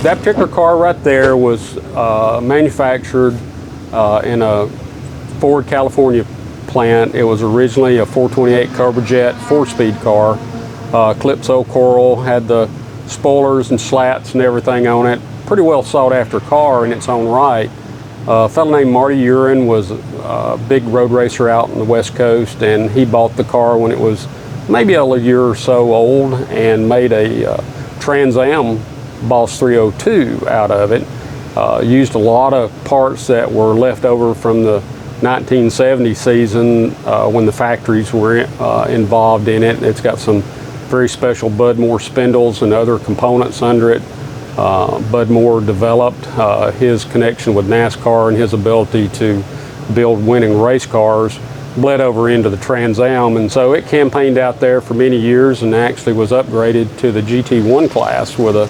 That particular car right there was manufactured in a Ford, California plant. It was originally a 428 Carbojet 4-speed car. Calypso Coral, had the spoilers and slats and everything on it. Pretty well sought after car in its own right. A fellow named Marty Urin was a big road racer out on the West Coast, and he bought the car when it was maybe a year or so old and made a Trans Am Boss 302 out of it. Used a lot of parts that were left over from the 1970 season when the factories were involved in it. It's got some very special Bud Moore spindles and other components under it. Bud Moore developed his connection with NASCAR and his ability to build winning race cars bled over into the Trans Am, and so it campaigned out there for many years and actually was upgraded to the GT1 class with a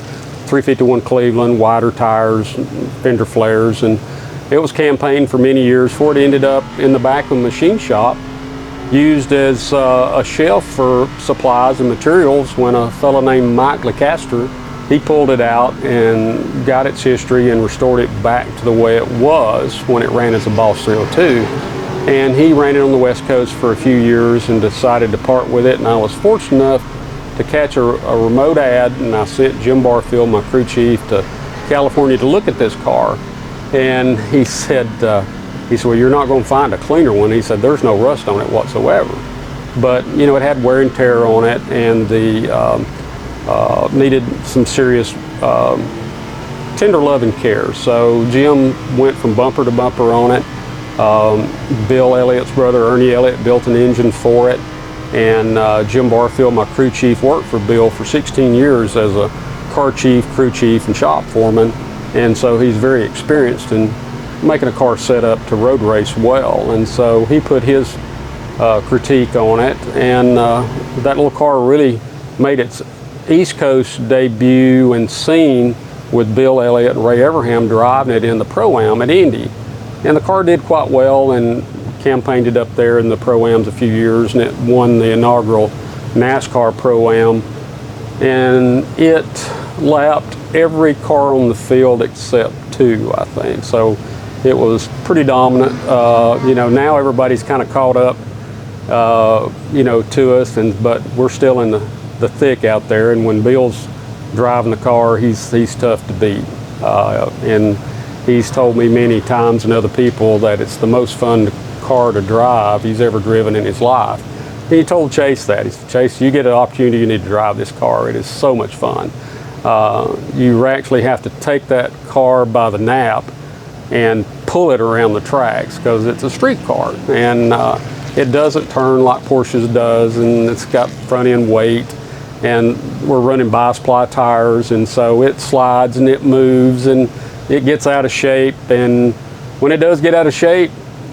351 Cleveland, wider tires, fender flares, and it was campaigned for many years before it ended up in the back of a machine shop, used as a shelf for supplies and materials when a fellow named Mike LeCaster, he pulled it out and got its history and restored it back to the way it was when it ran as a Boss 302. And he ran it on the West Coast for a few years and decided to part with it, and I was fortunate enough to catch a remote ad, and I sent Jim Barfield, my crew chief, to California to look at this car. And he said, well, you're not going to find a cleaner one. He said, there's no rust on it whatsoever. But, you know, it had wear and tear on it, and the needed some serious tender love and care. So Jim went from bumper to bumper on it. Bill Elliott's brother, Ernie Elliott, built an engine for it. And Jim Barfield, my crew chief, worked for Bill for 16 years as a car chief, crew chief, and shop foreman. And so he's very experienced in making a car set up to road race well. And so he put his critique on it, and that little car really made its East Coast debut and scene with Bill Elliott and Ray Evernham driving it in the Pro-Am at Indy. And the car did quite well and campaigned it up there in the Pro-Ams a few years, and it won the inaugural NASCAR Pro-Am. And it lapped every car on the field except two, I think. So it was pretty dominant. You know, now everybody's kind of caught up, you know, to us, but we're still in the thick out there. And when Bill's driving the car, he's tough to beat. And he's told me many times and other people that it's the most fun car to drive he's ever driven in his life. And he told Chase that. He said, Chase, you get an opportunity, you need to drive this car. It is so much fun. You actually have to take that car by the nap and pull it around the tracks because it's a street car. And it doesn't turn like Porsche's does, and it's got front end weight. And we're running bi-ply tires, and so it slides and it moves and it gets out of shape. And when it does get out of shape,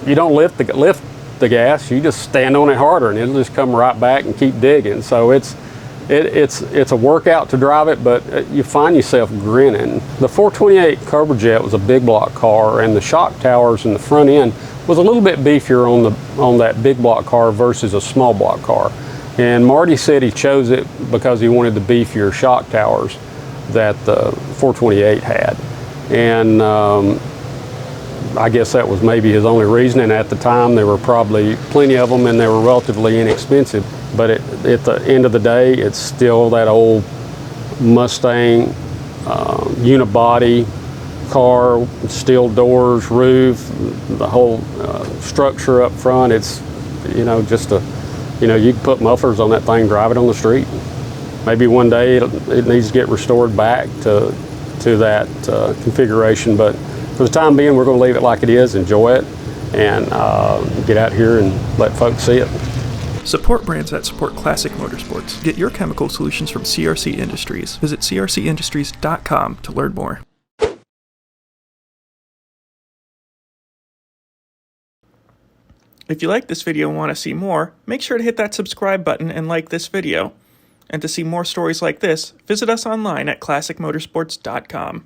you don't lift the gas, you just stand on it harder and it'll just come right back and keep digging. So it's a workout to drive it, but you find yourself grinning. The 428 Carbojet was a big block car, and the shock towers in the front end was a little bit beefier on that big block car versus a small block car. And Marty said he chose it because he wanted the beefier shock towers that the 428 had. And I guess that was maybe his only reason, and at the time there were probably plenty of them and they were relatively inexpensive. But at the end of the day, it's still that old Mustang unibody car, steel doors, roof, the whole structure up front. It's, you know, just a, you know, you can put mufflers on that thing, drive it on the street. Maybe one day it needs to get restored back to that configuration, but for the time being, we're going to leave it like it is, enjoy it, and get out here and let folks see it. Support brands that support Classic Motorsports. Get your chemical solutions from CRC Industries. Visit crcindustries.com to learn more. If you like this video and want to see more, make sure to hit that subscribe button and like this video. And to see more stories like this, visit us online at classicmotorsports.com.